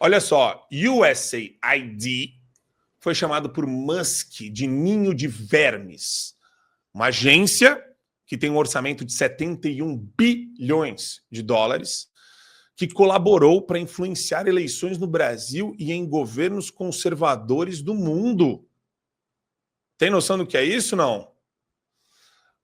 Olha só, USAID foi chamado por Musk de ninho de vermes. Uma agência que tem um orçamento de 71 bilhões de dólares, que colaborou para influenciar eleições no Brasil e em governos conservadores do mundo. Tem noção do que é isso, não?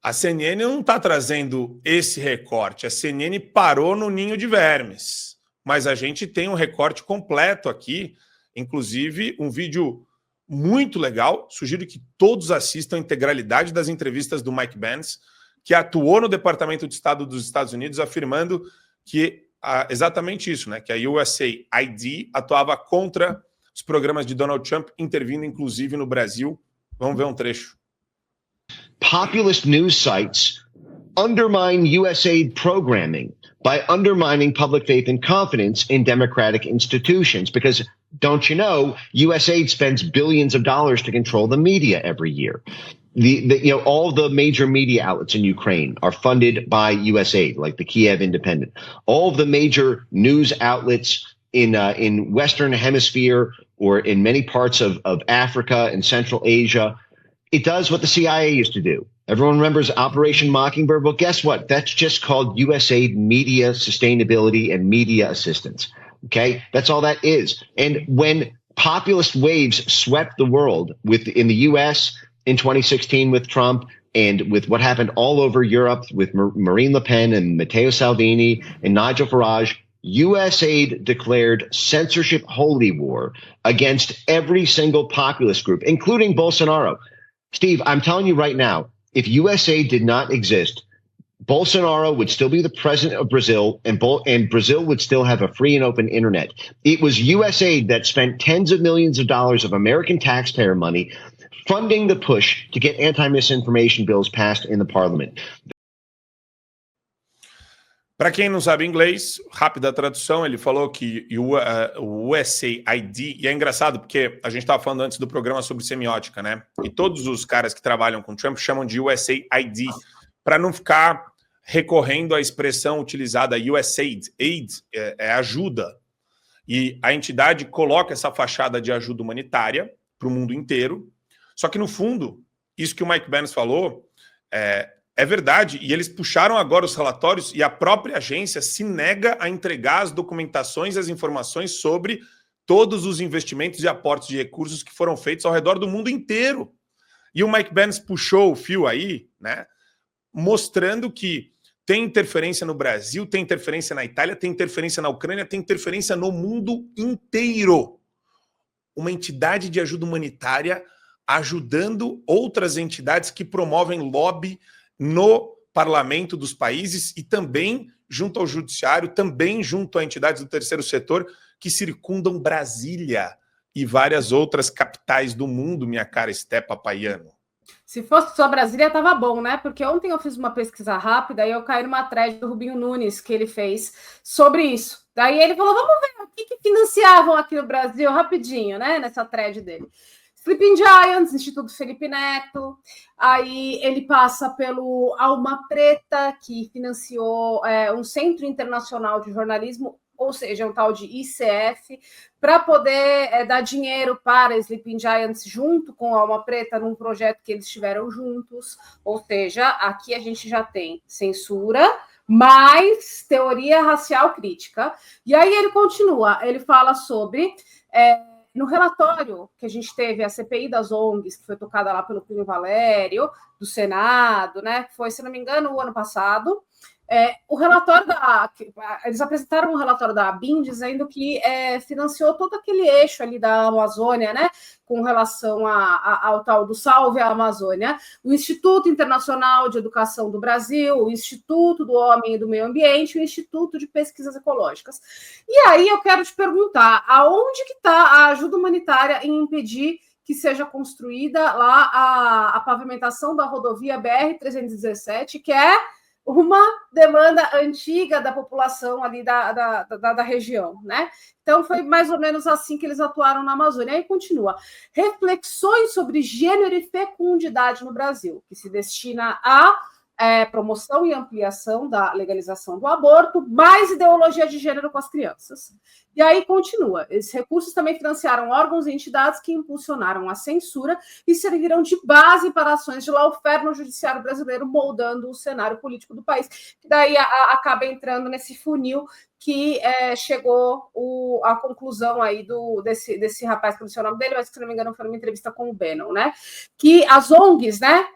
A CNN não está trazendo esse recorte. A CNN parou no ninho de vermes. Mas a gente tem um recorte completo aqui, inclusive um vídeo muito legal. Sugiro que todos assistam a integralidade das entrevistas do Mike Pence, que atuou no Departamento de Estado dos Estados Unidos, afirmando que exatamente isso, né? Que a USAID atuava contra os programas de Donald Trump, intervindo inclusive no Brasil. Vamos ver um trecho. Populist news sites undermine USAID programming by undermining public faith and confidence in democratic institutions. Because, don't you know, USAID spends billions of dollars to control the media every year. All the major media outlets in Ukraine are funded by USAID, like the Kiev Independent. All of the major news outlets in Western Hemisphere or in many parts of Africa and Central Asia, it does what the CIA used to do. Everyone remembers Operation Mockingbird. Well, guess what? That's just called USAID Media Sustainability and Media Assistance. Okay, that's all that is. And when populist waves swept the world in the U.S. in 2016 with Trump, and with what happened all over Europe with Marine Le Pen and Matteo Salvini and Nigel Farage, USAID declared censorship holy war against every single populist group, including Bolsonaro. Steve, I'm telling you right now, if USAID did not exist, Bolsonaro would still be the president of Brazil, and Brazil would still have a free and open internet. It was USAID that spent tens of millions of dollars of American taxpayer money funding the push to get anti-misinformation bills passed in the parliament. Para quem não sabe inglês, rápida tradução, ele falou que o USAID, e é engraçado porque a gente estava falando antes do programa sobre semiótica, né? E todos os caras que trabalham com Trump chamam de USAID, para não ficar recorrendo à expressão utilizada USAID. Aid é ajuda. E a entidade coloca essa fachada de ajuda humanitária para o mundo inteiro. Só que, no fundo, isso que o Mike Pence falou é verdade, e eles puxaram agora os relatórios e a própria agência se nega a entregar as documentações e as informações sobre todos os investimentos e aportes de recursos que foram feitos ao redor do mundo inteiro. E o Mike Pence puxou o fio aí, né, mostrando que tem interferência no Brasil, tem interferência na Itália, tem interferência na Ucrânia, tem interferência no mundo inteiro. Uma entidade de ajuda humanitária ajudando outras entidades que promovem lobby no parlamento dos países e também junto ao judiciário, também junto a entidades do terceiro setor que circundam Brasília e várias outras capitais do mundo, minha cara Stepa Paiano. Se fosse só Brasília, tava bom, né? Porque ontem eu fiz uma pesquisa rápida e eu caí numa thread do Rubinho Nunes que ele fez sobre isso. Daí ele falou, vamos ver o que financiavam aqui no Brasil, rapidinho, né? Nessa thread dele. Sleeping Giants, Instituto Felipe Neto, aí ele passa pelo Alma Preta, que financiou um Centro Internacional de Jornalismo, ou seja, um tal de ICF, para poder dar dinheiro para Sleeping Giants junto com a Alma Preta num projeto que eles tiveram juntos, ou seja, aqui a gente já tem censura, mais teoria racial crítica. E aí ele continua, ele fala sobre... no relatório que a gente teve, a CPI das ONGs, que foi tocada lá pelo Cunho Valério, do Senado, né? Foi, se não me engano, o ano passado. O relatório eles apresentaram um relatório da ABIN dizendo que financiou todo aquele eixo ali da Amazônia, né? Com relação ao tal do Salve a Amazônia, o Instituto Internacional de Educação do Brasil, o Instituto do Homem e do Meio Ambiente, o Instituto de Pesquisas Ecológicas. E aí eu quero te perguntar, aonde que está a ajuda humanitária em impedir que seja construída lá a pavimentação da rodovia BR-317, que é uma demanda antiga da população ali da região, né? Então, foi mais ou menos assim que eles atuaram na Amazônia. Aí continua. Reflexões sobre gênero e fecundidade no Brasil, que se destina a promoção e ampliação da legalização do aborto, mais ideologia de gênero com as crianças. E aí continua. Esses recursos também financiaram órgãos e entidades que impulsionaram a censura e serviram de base para ações de lawfare no judiciário brasileiro, moldando o cenário político do país. Que daí acaba entrando nesse funil que chegou à conclusão aí desse rapaz, que não sei o nome dele, mas que, se não me engano, foi numa entrevista com o Bannon, né? Que as ONGs, né?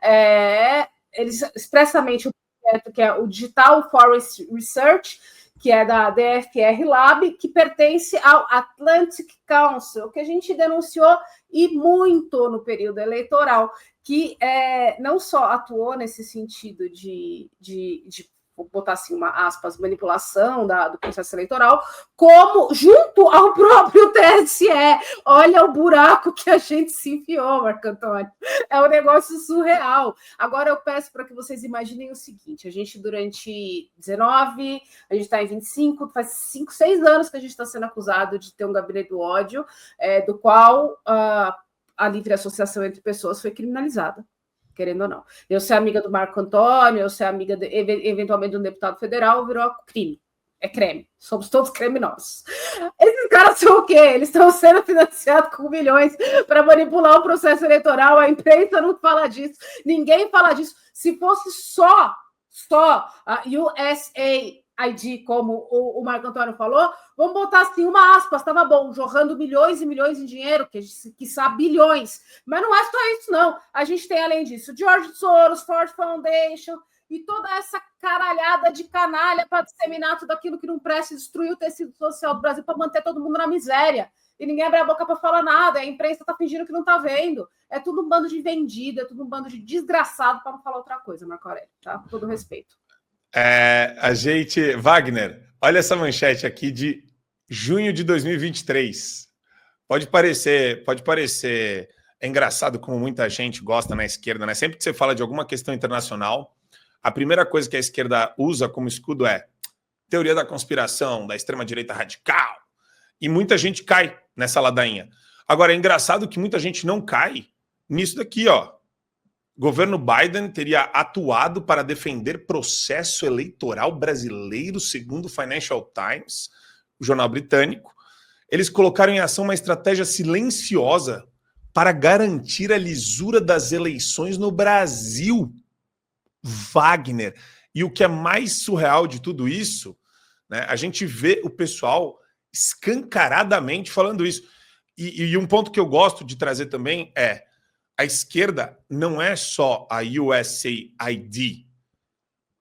Eles expressamente o projeto que é o Digital Forest Research, que é da DFR Lab, que pertence ao Atlantic Council, que a gente denunciou e muito no período eleitoral, que não só atuou nesse sentido de vou botar assim uma aspas, manipulação do processo eleitoral, como junto ao próprio TSE. Olha o buraco que a gente se enfiou, Marco Antônio. É um negócio surreal. Agora eu peço para que vocês imaginem o seguinte: a gente durante 19, a gente está em 25, faz 5, 6 anos que a gente está sendo acusado de ter um gabinete do ódio, do qual a livre associação entre pessoas foi criminalizada, querendo ou não. Eu ser amiga do Marco Antônio, eu ser amiga, eventualmente, de um deputado federal, virou crime. É crime. Somos todos criminosos. Esses caras são o quê? Eles estão sendo financiados com milhões para manipular o processo eleitoral. A imprensa não fala disso. Ninguém fala disso. Se fosse só a USAID, como o Marco Antônio falou, vamos botar assim, uma aspas, estava bom, jorrando milhões e milhões em dinheiro, que sabe bilhões. Mas não é só isso, não. A gente tem, além disso, George Soros, Ford Foundation e toda essa caralhada de canalha para disseminar tudo aquilo que não presta e destruir o tecido social do Brasil para manter todo mundo na miséria. E ninguém abre a boca para falar nada. A imprensa está fingindo que não está vendo. É tudo um bando de vendido, é tudo um bando de desgraçado, para não falar outra coisa, Marco Aurélio, tá? Com todo respeito. Wagner, olha essa manchete aqui de junho de 2023. Pode parecer engraçado como muita gente gosta na esquerda, né? Sempre que você fala de alguma questão internacional, a primeira coisa que a esquerda usa como escudo é teoria da conspiração, da extrema-direita radical. E muita gente cai nessa ladainha. Agora, é engraçado que muita gente não cai nisso daqui, ó. Governo Biden teria atuado para defender processo eleitoral brasileiro, segundo o Financial Times, o jornal britânico. Eles colocaram em ação uma estratégia silenciosa para garantir a lisura das eleições no Brasil. Wagner. E o que é mais surreal de tudo isso, né, a gente vê o pessoal escancaradamente falando isso. E um ponto que eu gosto de trazer também é: a esquerda não é só a USAID.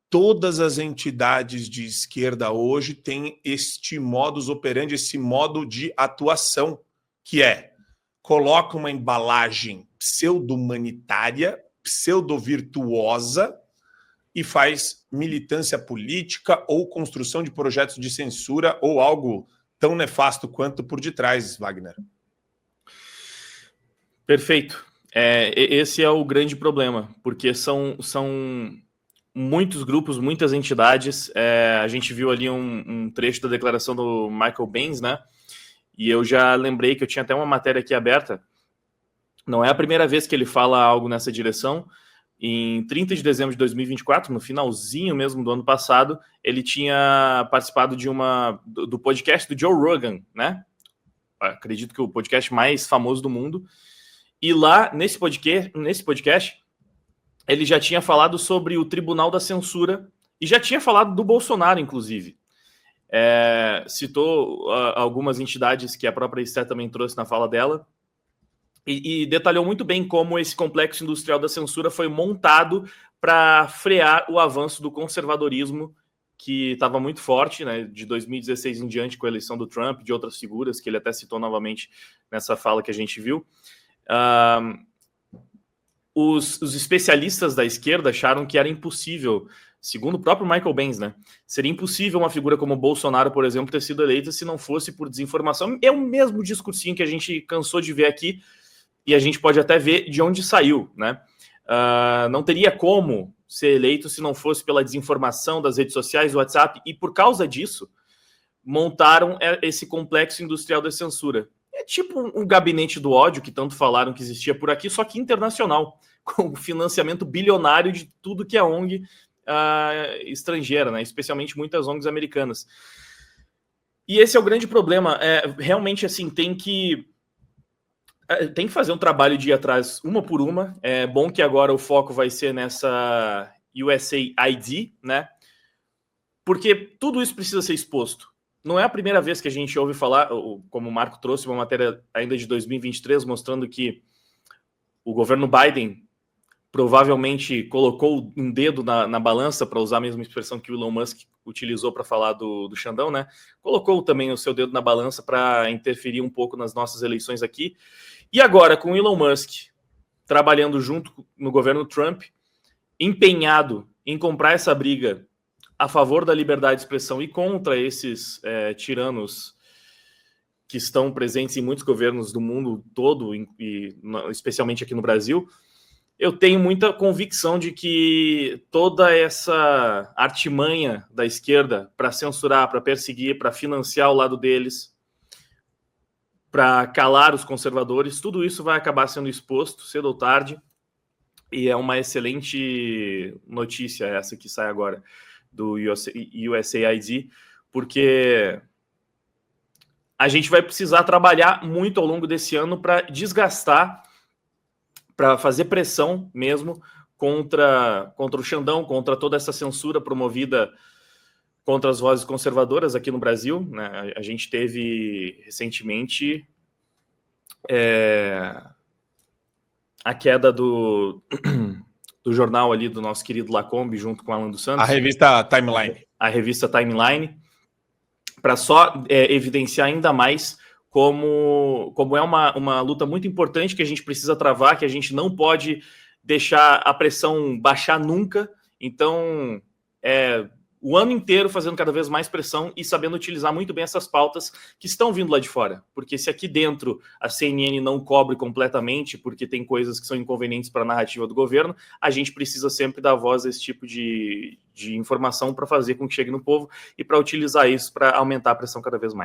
Todas as entidades de esquerda hoje têm este modus operandi, esse modo de atuação, que é: coloca uma embalagem pseudo-humanitária, pseudo-virtuosa e faz militância política ou construção de projetos de censura ou algo tão nefasto quanto por detrás, Wagner. Perfeito. Esse é o grande problema, porque são muitos grupos, muitas entidades. A gente viu ali um trecho da declaração do Michael Benz, né? E eu já lembrei que eu tinha até uma matéria aqui aberta. Não é a primeira vez que ele fala algo nessa direção. Em 30 de dezembro de 2024, no finalzinho mesmo do ano passado, ele tinha participado do podcast do Joe Rogan, né? Acredito que o podcast mais famoso do mundo. E lá, nesse podcast, ele já tinha falado sobre o Tribunal da Censura e já tinha falado do Bolsonaro, inclusive. Citou algumas entidades que a própria Esther também trouxe na fala dela e detalhou muito bem como esse complexo industrial da censura foi montado para frear o avanço do conservadorismo, que estava muito forte, né, de 2016 em diante, com a eleição do Trump, de outras figuras, que ele até citou novamente nessa fala que a gente viu. Os especialistas da esquerda acharam que era impossível, segundo o próprio Michael Benz, né? Seria impossível uma figura como Bolsonaro, por exemplo, ter sido eleita se não fosse por desinformação. É o mesmo discursinho que a gente cansou de ver aqui, e a gente pode até ver de onde saiu, né? Não teria como ser eleito se não fosse pela desinformação das redes sociais, do WhatsApp, e por causa disso, montaram esse complexo industrial da censura. É tipo um gabinete do ódio que tanto falaram que existia por aqui, só que internacional, com financiamento bilionário de tudo que é ONG estrangeira, né? Especialmente muitas ONGs americanas. E esse é o grande problema. Realmente, assim, tem que fazer um trabalho de ir atrás uma por uma. É bom que agora o foco vai ser nessa USAID, né? Porque tudo isso precisa ser exposto. Não é a primeira vez que a gente ouve falar, como o Marco trouxe uma matéria ainda de 2023, mostrando que o governo Biden provavelmente colocou um dedo na balança, para usar a mesma expressão que o Elon Musk utilizou para falar do Xandão, né? Colocou também o seu dedo na balança para interferir um pouco nas nossas eleições aqui. E agora, com o Elon Musk trabalhando junto no governo Trump, empenhado em comprar essa briga a favor da liberdade de expressão e contra esses tiranos que estão presentes em muitos governos do mundo todo, e especialmente aqui no Brasil, eu tenho muita convicção de que toda essa artimanha da esquerda para censurar, para perseguir, para financiar o lado deles, para calar os conservadores, tudo isso vai acabar sendo exposto cedo ou tarde, e é uma excelente notícia essa que sai agora do USAID, porque a gente vai precisar trabalhar muito ao longo desse ano para desgastar, para fazer pressão mesmo contra o Xandão, contra toda essa censura promovida contra as vozes conservadoras aqui no Brasil, né? A gente teve recentemente a queda do jornal ali do nosso querido Lacombe, junto com Alan dos Santos. A revista Timeline. A revista Timeline, para só evidenciar ainda mais como é uma luta muito importante que a gente precisa travar, que a gente não pode deixar a pressão baixar nunca. Então, o ano inteiro fazendo cada vez mais pressão e sabendo utilizar muito bem essas pautas que estão vindo lá de fora. Porque se aqui dentro a CNN não cobre completamente, porque tem coisas que são inconvenientes para a narrativa do governo, a gente precisa sempre dar voz a esse tipo de informação para fazer com que chegue no povo e para utilizar isso para aumentar a pressão cada vez mais.